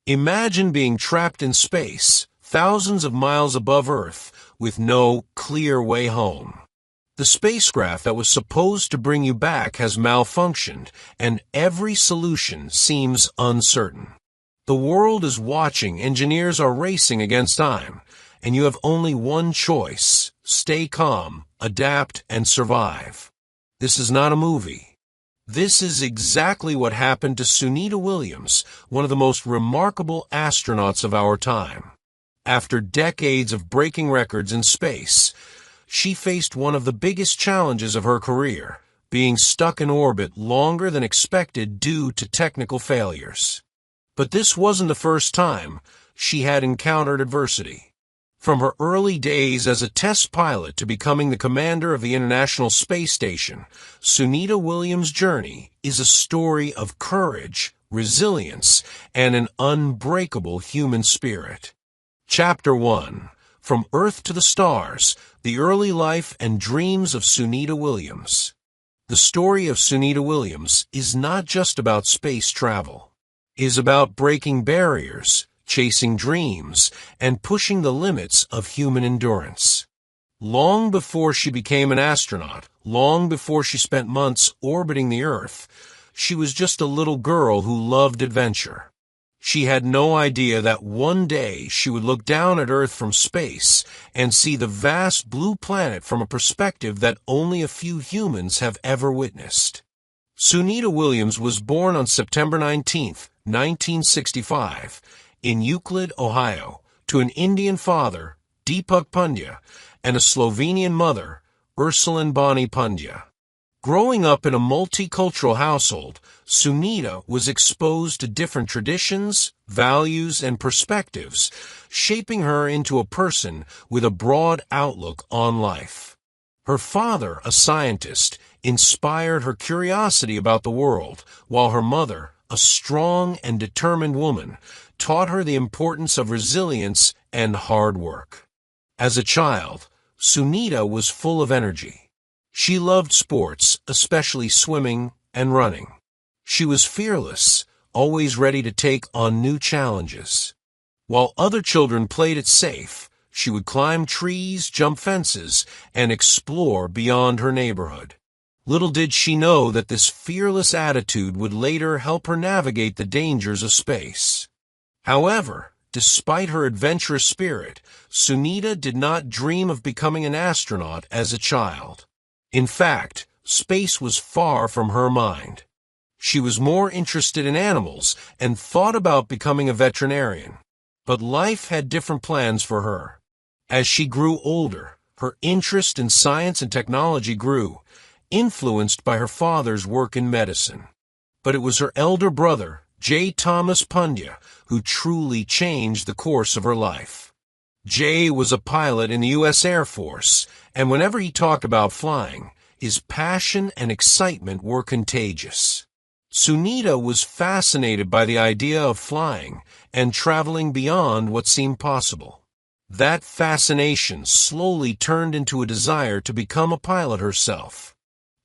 Imagine being trapped in space, thousands of miles above Earth, with no clear way home. The spacecraft that was supposed to bring you back has malfunctioned, and every solution seems uncertain. The world is watching, engineers are racing against time, and you have only one choice: stay calm, adapt, and survive. This is not a movie. This is exactly what happened to Sunita Williams, one of the most remarkable astronauts of our time. After decades of breaking records in space, she faced one of the biggest challenges of her career, being stuck in orbit longer than expected due to technical failures. But this wasn't the first time she had encountered adversity. From her early days as a test pilot to becoming the commander of the International Space Station, Sunita Williams' journey is a story of courage, resilience, and an unbreakable human spirit. Chapter 1. From Earth to the Stars, the early life and dreams of Sunita Williams. The story of Sunita Williams is not just about space travel. It is about breaking barriers, chasing dreams, and pushing the limits of human endurance. Long before she became an astronaut, long before she spent months orbiting the Earth, she was just a little girl who loved adventure. She had no idea that one day she would look down at Earth from space and see the vast blue planet from a perspective that only a few humans have ever witnessed. Sunita Williams was born on September 19, 1965, in Euclid, Ohio, to an Indian father, Deepak Pandya, and a Slovenian mother, Ursuline Bani Pandya. Growing up in a multicultural household, Sunita was exposed to different traditions, values, and perspectives, shaping her into a person with a broad outlook on life. Her father, a scientist, inspired her curiosity about the world, while her mother, a strong and determined woman, taught her the importance of resilience and hard work. As a child, Sunita was full of energy. She loved sports, especially swimming and running. She was fearless, always ready to take on new challenges. While other children played it safe, she would climb trees, jump fences, and explore beyond her neighborhood. Little did she know that this fearless attitude would later help her navigate the dangers of space. However, despite her adventurous spirit, Sunita did not dream of becoming an astronaut as a child. In fact, space was far from her mind. She was more interested in animals and thought about becoming a veterinarian. But life had different plans for her. As she grew older, her interest in science and technology grew, influenced by her father's work in medicine. But it was her elder brother, J. Thomas Pandya, who truly changed the course of her life. Jay was a pilot in the U.S. Air Force, and whenever he talked about flying, his passion and excitement were contagious. Sunita was fascinated by the idea of flying and traveling beyond what seemed possible. That fascination slowly turned into a desire to become a pilot herself.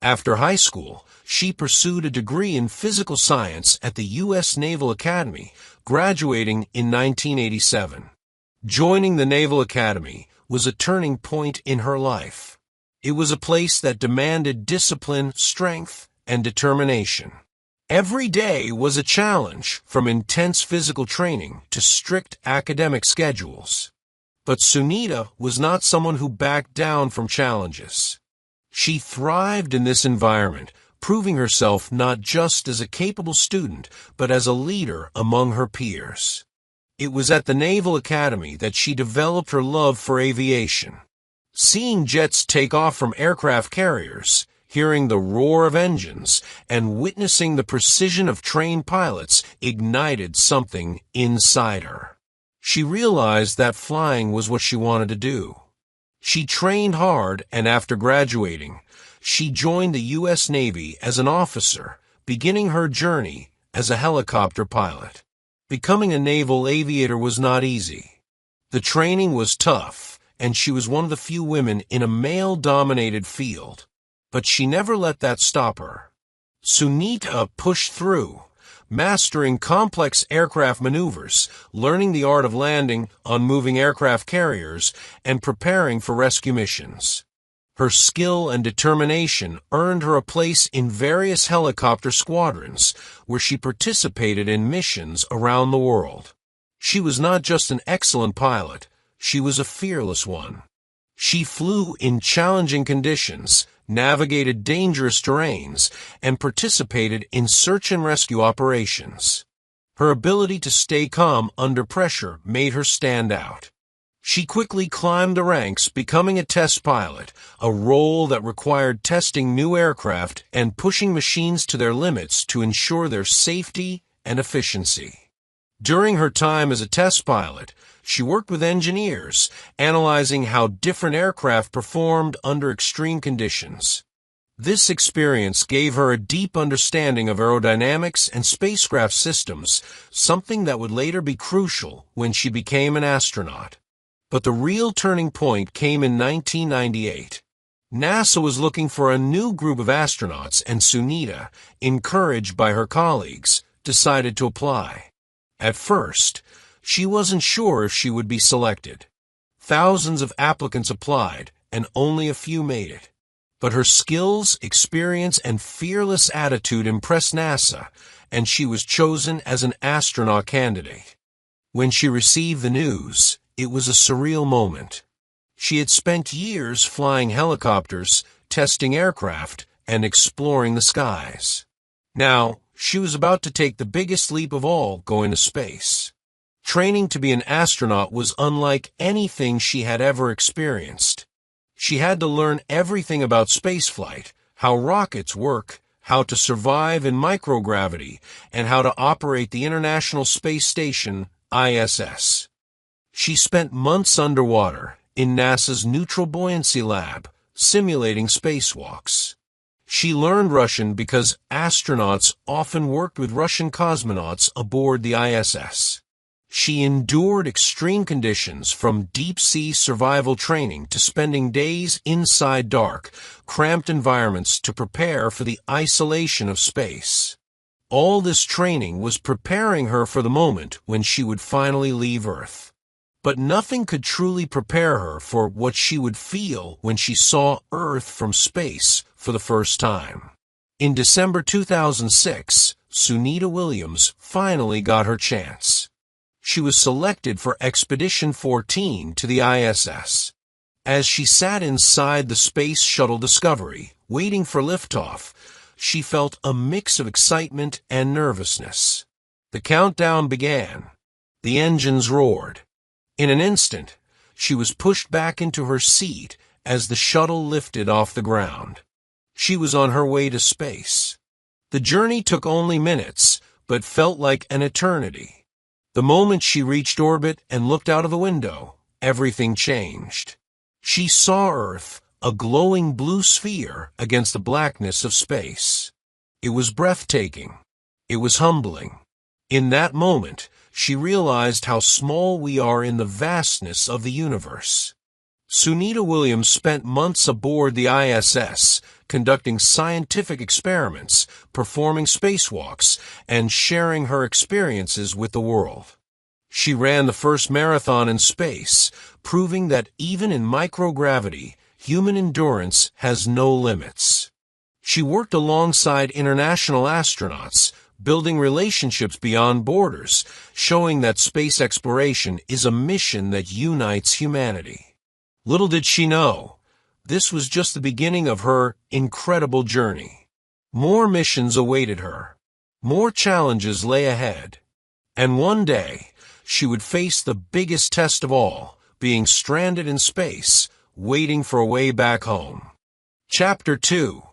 After high school, she pursued a degree in physical science at the U.S. Naval Academy, graduating in 1987. Joining the Naval Academy was a turning point in her life. It was a place that demanded discipline, strength, and determination. Every day was a challenge, from intense physical training to strict academic schedules. But Sunita was not someone who backed down from challenges. She thrived in this environment, proving herself not just as a capable student, but as a leader among her peers. It was at the Naval Academy that she developed her love for aviation. Seeing jets take off from aircraft carriers, hearing the roar of engines, and witnessing the precision of trained pilots ignited something inside her. She realized that flying was what she wanted to do. She trained hard, and after graduating, she joined the U.S. Navy as an officer, beginning her journey as a helicopter pilot. Becoming a naval aviator was not easy. The training was tough, and she was one of the few women in a male-dominated field. But she never let that stop her. Sunita pushed through, mastering complex aircraft maneuvers, learning the art of landing on moving aircraft carriers, and preparing for rescue missions. Her skill and determination earned her a place in various helicopter squadrons, where she participated in missions around the world. She was not just an excellent pilot, she was a fearless one. She flew in challenging conditions, navigated dangerous terrains, and participated in search and rescue operations. Her ability to stay calm under pressure made her stand out. She quickly climbed the ranks, becoming a test pilot, a role that required testing new aircraft and pushing machines to their limits to ensure their safety and efficiency. During her time as a test pilot, she worked with engineers, analyzing how different aircraft performed under extreme conditions. This experience gave her a deep understanding of aerodynamics and spacecraft systems, something that would later be crucial when she became an astronaut. But the real turning point came in 1998. NASA was looking for a new group of astronauts, and Sunita, encouraged by her colleagues, decided to apply. At first, she wasn't sure if she would be selected. Thousands of applicants applied, and only a few made it. But her skills, experience, and fearless attitude impressed NASA, and she was chosen as an astronaut candidate. When she received the news, it was a surreal moment. She had spent years flying helicopters, testing aircraft, and exploring the skies. Now, she was about to take the biggest leap of all, going to space. Training to be an astronaut was unlike anything she had ever experienced. She had to learn everything about spaceflight, how rockets work, how to survive in microgravity, and how to operate the International Space Station, ISS. She spent months underwater, in NASA's neutral buoyancy lab, simulating spacewalks. She learned Russian because astronauts often worked with Russian cosmonauts aboard the ISS. She endured extreme conditions, from deep-sea survival training to spending days inside dark, cramped environments to prepare for the isolation of space. All this training was preparing her for the moment when she would finally leave Earth. But nothing could truly prepare her for what she would feel when she saw Earth from space for the first time. In December 2006, Sunita Williams finally got her chance. She was selected for Expedition 14 to the ISS. As she sat inside the Space Shuttle Discovery, waiting for liftoff, she felt a mix of excitement and nervousness. The countdown began. The engines roared. In an instant, she was pushed back into her seat as the shuttle lifted off the ground. She was on her way to space. The journey took only minutes, but felt like an eternity. The moment she reached orbit and looked out of the window, everything changed. She saw Earth, a glowing blue sphere against the blackness of space. It was breathtaking. It was humbling. In that moment, she realized how small we are in the vastness of the universe. Sunita Williams spent months aboard the ISS, conducting scientific experiments, performing spacewalks, and sharing her experiences with the world. She ran the first marathon in space, proving that even in microgravity, human endurance has no limits. She worked alongside international astronauts, building relationships beyond borders, showing that space exploration is a mission that unites humanity. Little did she know, this was just the beginning of her incredible journey. More missions awaited her. More challenges lay ahead. And one day, she would face the biggest test of all, being stranded in space, waiting for a way back home. Chapter 2: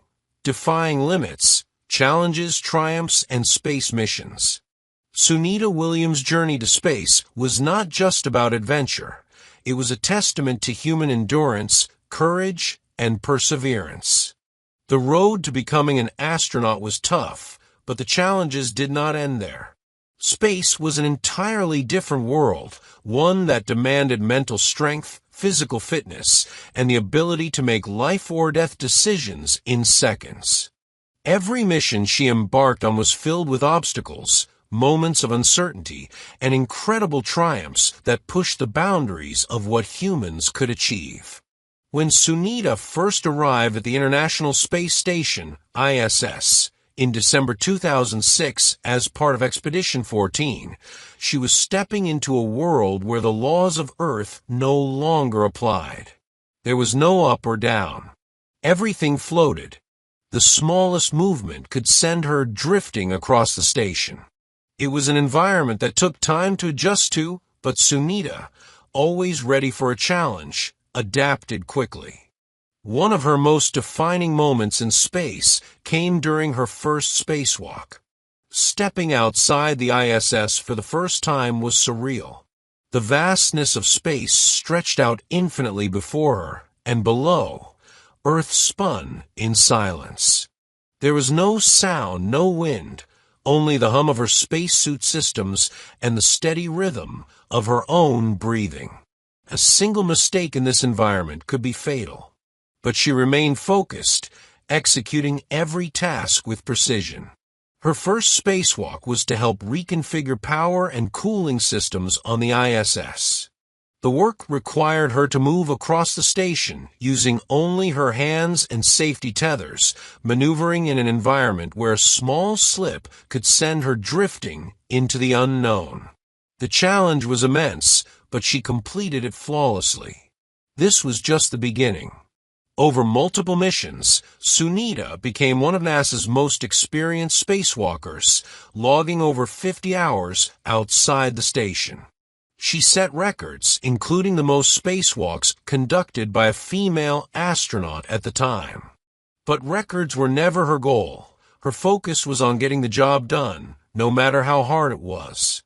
Defying Limits, Challenges, Triumphs, and Space Missions. Sunita Williams' journey to space was not just about adventure. It was a testament to human endurance, courage, and perseverance. The road to becoming an astronaut was tough, but the challenges did not end there. Space was an entirely different world, one that demanded mental strength, physical fitness, and the ability to make life-or-death decisions in seconds. Every mission she embarked on was filled with obstacles, moments of uncertainty, and incredible triumphs that pushed the boundaries of what humans could achieve. When Sunita first arrived at the International Space Station, ISS, in December 2006 as part of Expedition 14, she was stepping into a world where the laws of Earth no longer applied. There was no up or down. Everything floated. The smallest movement could send her drifting across the station. It was an environment that took time to adjust to, but Sunita, always ready for a challenge, adapted quickly. One of her most defining moments in space came during her first spacewalk. Stepping outside the ISS for the first time was surreal. The vastness of space stretched out infinitely before her, and below, Earth spun in silence. There was no sound, no wind, only the hum of her spacesuit systems and the steady rhythm of her own breathing. A single mistake in this environment could be fatal. But she remained focused, executing every task with precision. Her first spacewalk was to help reconfigure power and cooling systems on the ISS. The work required her to move across the station using only her hands and safety tethers, maneuvering in an environment where a small slip could send her drifting into the unknown. The challenge was immense, but she completed it flawlessly. This was just the beginning. Over multiple missions, Sunita became one of NASA's most experienced spacewalkers, logging over 50 hours outside the station. She set records, including the most spacewalks conducted by a female astronaut at the time. But records were never her goal. Her focus was on getting the job done, no matter how hard it was.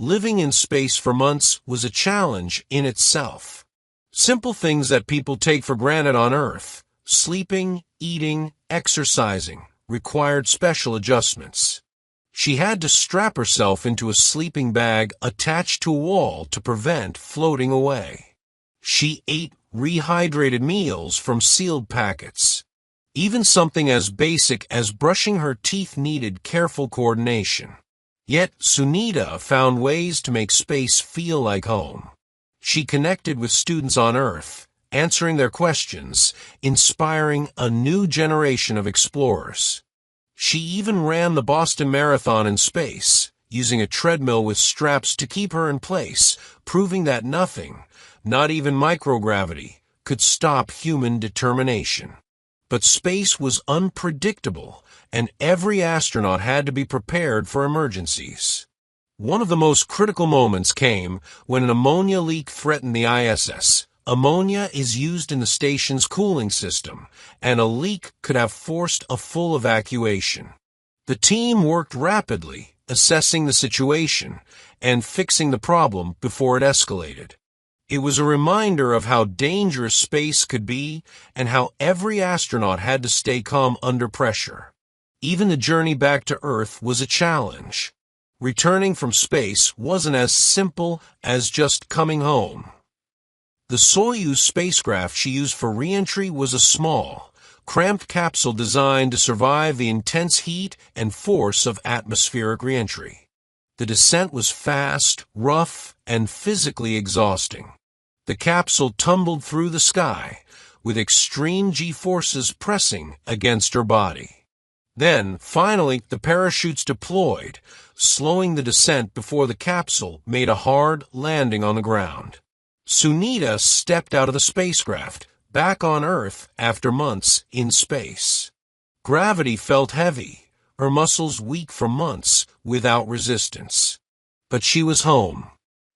Living in space for months was a challenge in itself. Simple things that people take for granted on Earth, sleeping, eating, exercising, required special adjustments. She had to strap herself into a sleeping bag attached to a wall to prevent floating away. She ate rehydrated meals from sealed packets. Even something as basic as brushing her teeth needed careful coordination. Yet Sunita found ways to make space feel like home. She connected with students on Earth, answering their questions, inspiring a new generation of explorers. She even ran the Boston Marathon in space, using a treadmill with straps to keep her in place, proving that nothing, not even microgravity, could stop human determination. But space was unpredictable, and every astronaut had to be prepared for emergencies. One of the most critical moments came when an ammonia leak threatened the ISS. Ammonia is used in the station's cooling system, and a leak could have forced a full evacuation. The team worked rapidly, assessing the situation and fixing the problem before it escalated. It was a reminder of how dangerous space could be and how every astronaut had to stay calm under pressure. Even the journey back to Earth was a challenge. Returning from space wasn't as simple as just coming home. The Soyuz spacecraft she used for re-entry was a small, cramped capsule designed to survive the intense heat and force of atmospheric re-entry. The descent was fast, rough, and physically exhausting. The capsule tumbled through the sky, with extreme G-forces pressing against her body. Then, finally, the parachutes deployed, slowing the descent before the capsule made a hard landing on the ground. Sunita stepped out of the spacecraft, back on Earth after months in space. Gravity felt heavy, her muscles weak from months without resistance. But she was home,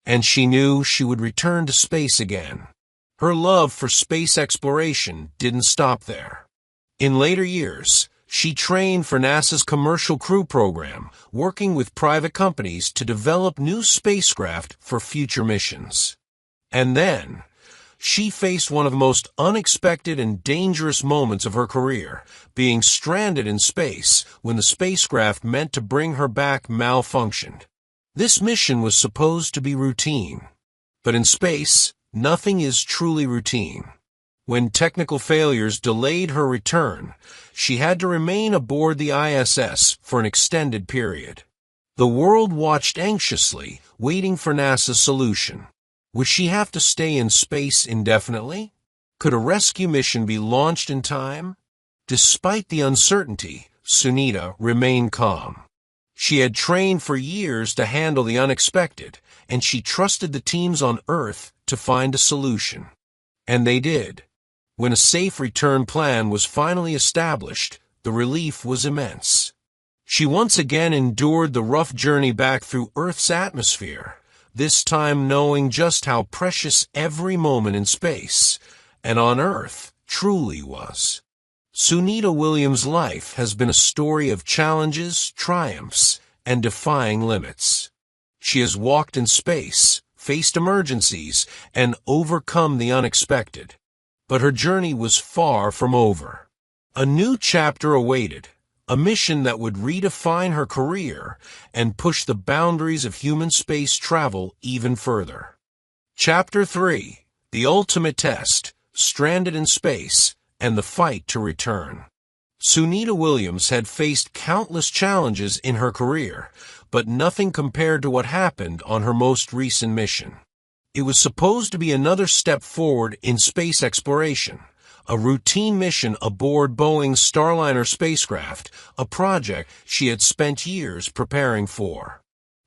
and she knew she would return to space again. Her love for space exploration didn't stop there. In later years, she trained for NASA's Commercial Crew Program, working with private companies to develop new spacecraft for future missions. And then, she faced one of the most unexpected and dangerous moments of her career, being stranded in space when the spacecraft meant to bring her back malfunctioned. This mission was supposed to be routine. But in space, nothing is truly routine. When technical failures delayed her return, she had to remain aboard the ISS for an extended period. The world watched anxiously, waiting for NASA's solution. Would she have to stay in space indefinitely? Could a rescue mission be launched in time? Despite the uncertainty, Sunita remained calm. She had trained for years to handle the unexpected, and she trusted the teams on Earth to find a solution. And they did. When a safe return plan was finally established, the relief was immense. She once again endured the rough journey back through Earth's atmosphere, this time knowing just how precious every moment in space, and on Earth, truly was. Sunita Williams' life has been a story of challenges, triumphs, and defying limits. She has walked in space, faced emergencies, and overcome the unexpected. But her journey was far from over. A new chapter awaited, a mission that would redefine her career and push the boundaries of human space travel even further. Chapter 3: The Ultimate Test, Stranded in Space, and the Fight to Return. Sunita Williams had faced countless challenges in her career, but nothing compared to what happened on her most recent mission. It was supposed to be another step forward in space exploration, a routine mission aboard Boeing's Starliner spacecraft, a project she had spent years preparing for.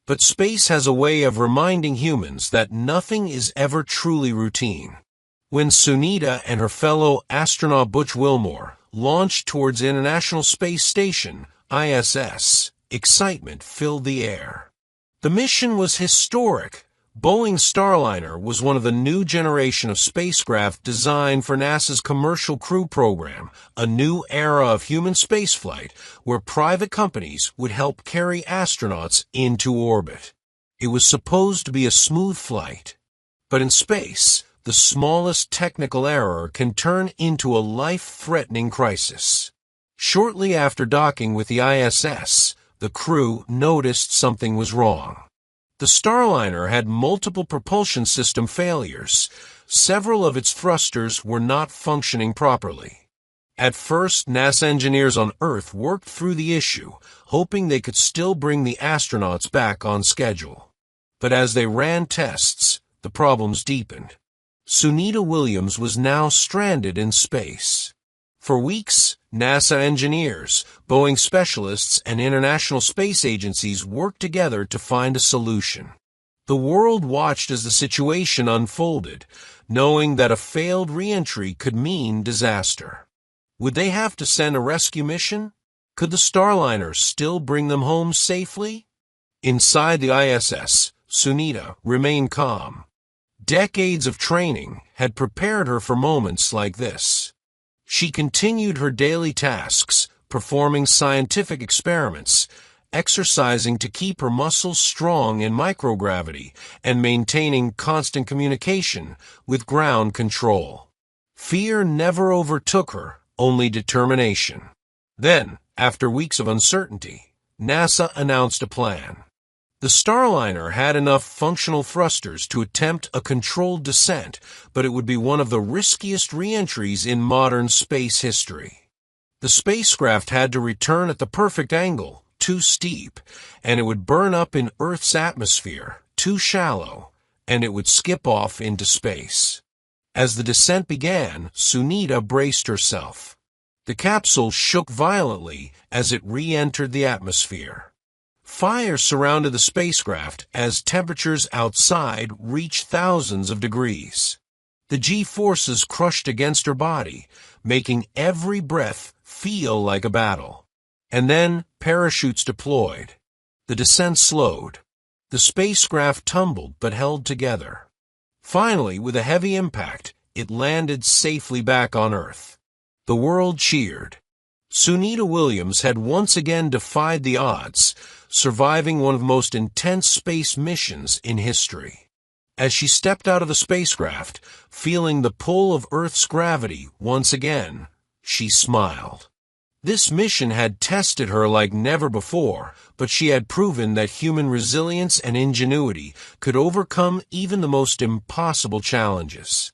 But space has a way of reminding humans that nothing is ever truly routine. When Sunita and her fellow astronaut Butch Wilmore launched towards the International Space Station, ISS, excitement filled the air. The mission was historic. Boeing's Starliner was one of the new generation of spacecraft designed for NASA's Commercial Crew Program, a new era of human spaceflight where private companies would help carry astronauts into orbit. It was supposed to be a smooth flight. But in space, the smallest technical error can turn into a life-threatening crisis. Shortly after docking with the ISS, the crew noticed something was wrong. The Starliner had multiple propulsion system failures. Several of its thrusters were not functioning properly. At first, NASA engineers on Earth worked through the issue, hoping they could still bring the astronauts back on schedule. But as they ran tests, the problems deepened. Sunita Williams was now stranded in space. For weeks, NASA engineers, Boeing specialists, and international space agencies worked together to find a solution. The world watched as the situation unfolded, knowing that a failed re-entry could mean disaster. Would they have to send a rescue mission? Could the Starliner still bring them home safely? Inside the ISS, Sunita remained calm. Decades of training had prepared her for moments like this. She continued her daily tasks, performing scientific experiments, exercising to keep her muscles strong in microgravity, and maintaining constant communication with ground control. Fear never overtook her, only determination. Then, after weeks of uncertainty, NASA announced a plan. The Starliner had enough functional thrusters to attempt a controlled descent, but it would be one of the riskiest re-entries in modern space history. The spacecraft had to return at the perfect angle, too steep, and it would burn up in Earth's atmosphere, too shallow, and it would skip off into space. As the descent began, Sunita braced herself. The capsule shook violently as it re-entered the atmosphere. Fire surrounded the spacecraft as temperatures outside reached thousands of degrees. The G-forces crushed against her body, making every breath feel like a battle. And then parachutes deployed. The descent slowed. The spacecraft tumbled but held together. Finally, with a heavy impact, it landed safely back on Earth. The world cheered. Sunita Williams had once again defied the odds, surviving one of the most intense space missions in history. As she stepped out of the spacecraft, feeling the pull of Earth's gravity once again, she smiled. This mission had tested her like never before, but she had proven that human resilience and ingenuity could overcome even the most impossible challenges.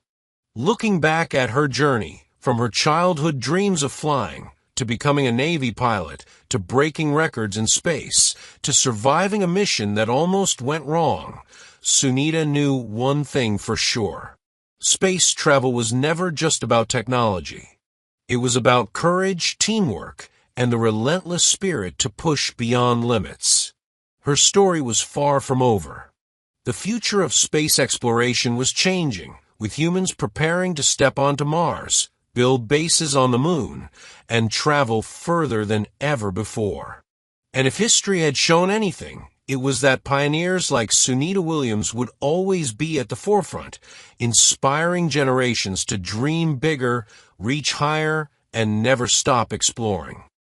Looking back at her journey, from her childhood dreams of flying, to becoming a Navy pilot, to breaking records in space, to surviving a mission that almost went wrong, Sunita knew one thing for sure. Space travel was never just about technology. It was about courage, teamwork, and the relentless spirit to push beyond limits. Her story was far from over. The future of space exploration was changing, with humans preparing to step onto Mars, build bases on the moon, and travel further than ever before. And if history had shown anything, it was that pioneers like Sunita Williams would always be at the forefront, inspiring generations to dream bigger, reach higher, and never stop exploring.